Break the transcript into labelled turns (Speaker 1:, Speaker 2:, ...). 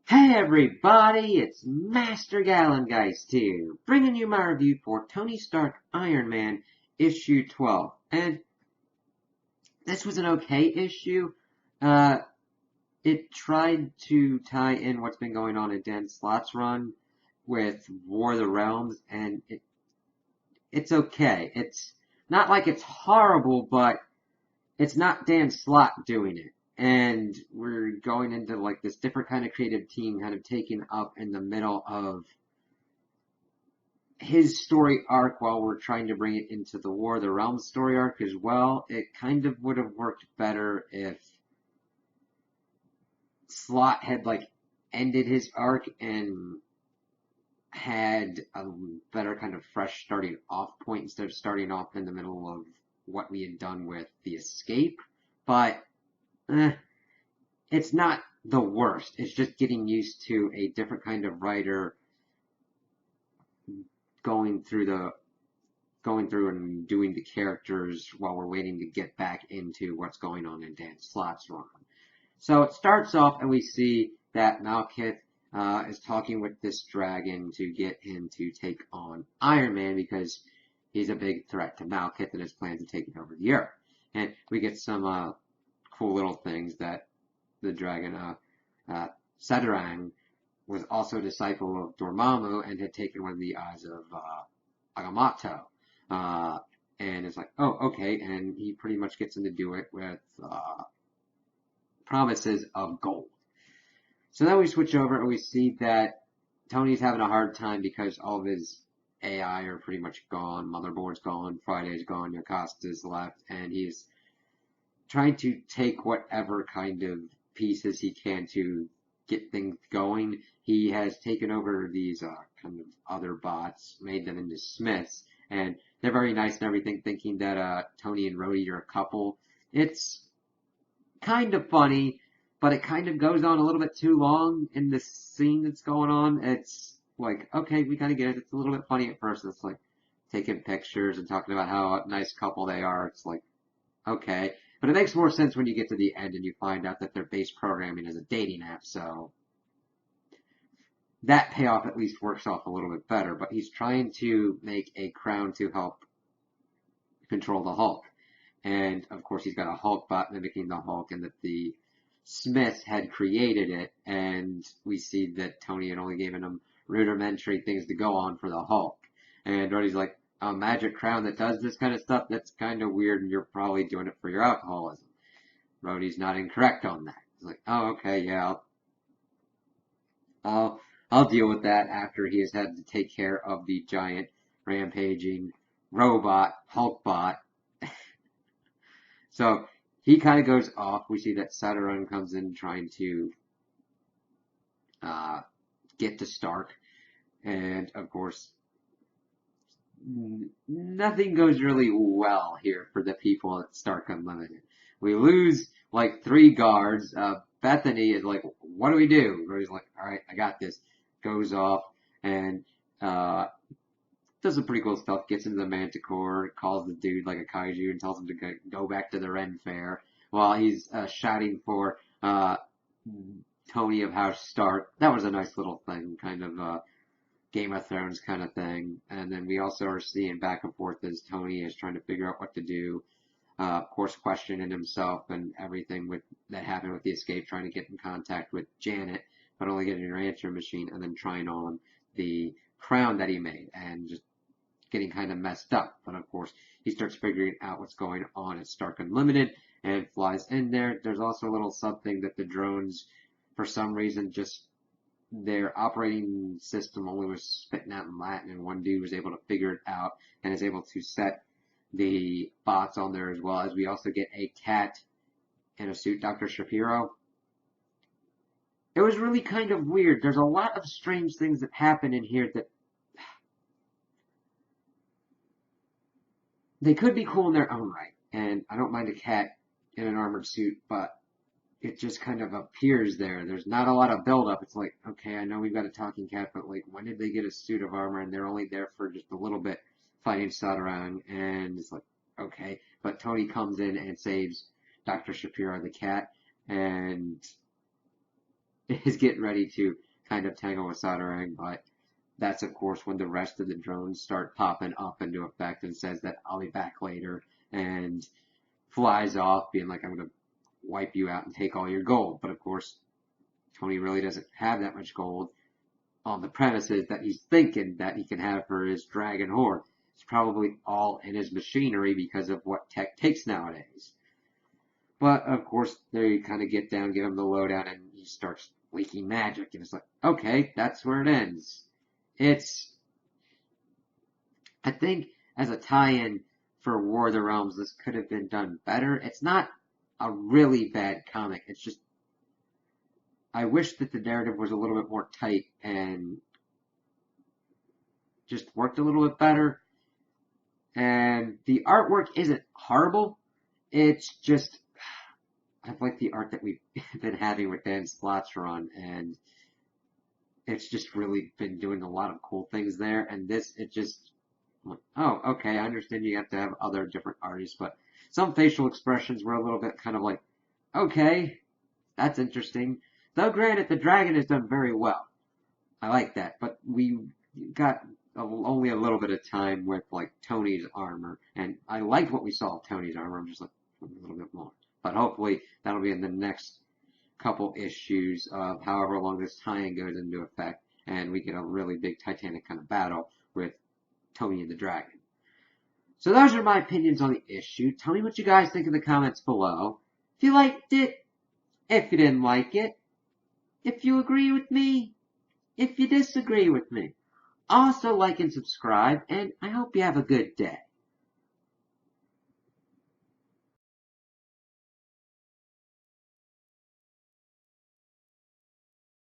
Speaker 1: Hey everybody, it's Master Gallengeist here, bringing you my review for Tony Stark Iron Man issue 12. And this was an okay issue. Uh, it tried to tie in what's been going on in Dan Slott's run with War of the Realms, and it's okay. It's not like it's horrible, but it's not Dan Slott doing it. And we're going into like this different kind of creative team kind of taking up in the middle of his story arc while we're trying to bring it into the War of the Realms story arc as well. It kind of would have worked better if Slott had like ended his arc and had a better kind of fresh starting off point instead of starting off in the middle of what we had done with the Escape. But it's not the worst. It's just getting used to a different kind of writer going through and doing the characters while we're waiting to get back into what's going on in Dan Slott's run. So it starts off and we see that Malekith is talking with this dragon to get him to take on Iron Man because he's a big threat to Malekith and his plans of taking over the Earth. And we get some cool little things that the dragon, Sadarang, was also a disciple of Dormammu and had taken one of the eyes of Agamotto. And it's like, oh, okay, and he pretty much gets him to do it with promises of gold. So then we switch over and we see that Tony's having a hard time because all of his AI are pretty much gone. Motherboard's gone, Friday's gone, Yokasta's left, and he's trying to take whatever kind of pieces he can to get things going. He has taken over these kind of other bots, made them into Smiths, and they're very nice and everything, thinking that Tony and Rhodey are a couple. It's kind of funny, but it kind of goes on a little bit too long in the scene that's going on. It's like, okay, we kind of get it. It's a little bit funny at first. It's like taking pictures and talking about how a nice couple they are. It's like, okay. But it makes more sense when you get to the end and you find out that their base programming is a dating app, so that payoff at least works off a little bit better. But he's trying to make a crown to help control the Hulk. And of course he's got a Hulk bot mimicking the Hulk, and that the Smiths had created it, and we see that Tony had only given him rudimentary things to go on for the Hulk. And Rhodey's like, a magic crown that does this kind of stuff, that's kind of weird, and you're probably doing it for your alcoholism. Rhodey's not incorrect on that. He's like, oh, okay, yeah, I'll deal with that after he has had to take care of the giant rampaging robot Hulkbot. So he kind of goes off. We see that Saturn comes in trying to get to Stark, and of course nothing goes really well here for the people at Stark Unlimited. We lose like 3 guards. Bethany is like, what do we do? Rhodey's like, all right, I got this. Goes off and does some pretty cool stuff. Gets into the Manticore, calls the dude like a kaiju, and tells him to go back to the Ren Fair while he's shouting for Tony of House Stark. That was a nice little thing, kind of Game of Thrones kind of thing. And then we also are seeing back and forth as Tony is trying to figure out what to do. Of course, questioning himself and everything with that happened with the Escape, trying to get in contact with Janet, but only getting her answering machine, and then trying on the crown that he made, and just getting kind of messed up. But of course, he starts figuring out what's going on at Stark Unlimited and flies in there. There's also a little something that the drones, for some reason, just their operating system only was spitting out in Latin, and one dude was able to figure it out and is able to set the bots on there as well. As we also get a cat in a suit, Dr. Shapiro. It was really kind of weird. There's a lot of strange things that happen in here that they could be cool in their own right. And I don't mind a cat in an armored suit, but it just kind of appears there. There's not a lot of build-up. It's like, okay, I know we've got a talking cat, but like, when did they get a suit of armor? And they're only there for just a little bit fighting Sadarang, and it's like, okay. But Tony comes in and saves Dr. Shapiro the cat, and is getting ready to kind of tangle with Sadarang, but that's of course when the rest of the drones start popping up into effect and says that I'll be back later and flies off being like, I'm going to wipe you out and take all your gold. But of course, Tony really doesn't have that much gold on the premises that he's thinking that he can have for his dragon horde. It's probably all in his machinery because of what tech takes nowadays. But of course, there you kind of get down, give him the lowdown, and he starts leaking magic. And it's like, okay, that's where it ends. I think as a tie-in for War of the Realms, this could have been done better. It's not a really bad comic. It's just, I wish that the narrative was a little bit more tight and just worked a little bit better. And the artwork isn't horrible. It's just, I like the art that we've been having with Dan Slott's run, and it's just really been doing a lot of cool things there. And this, it just, oh, okay, I understand you have to have other different artists, but some facial expressions were a little bit kind of like, okay, that's interesting. Though granted, the dragon has done very well. I like that, but we got only a little bit of time with like Tony's armor, and I liked what we saw of Tony's armor. I'm just like a little bit more, but hopefully that'll be in the next couple issues of however long this tie-in goes into effect, and we get a really big Titanic kind of battle with Tony and the Dragon. So those are my opinions on the issue. Tell me what you guys think in the comments below. If you liked it, if you didn't like it, if you agree with me, if you disagree with me. Also like and subscribe, and I hope you have a good day.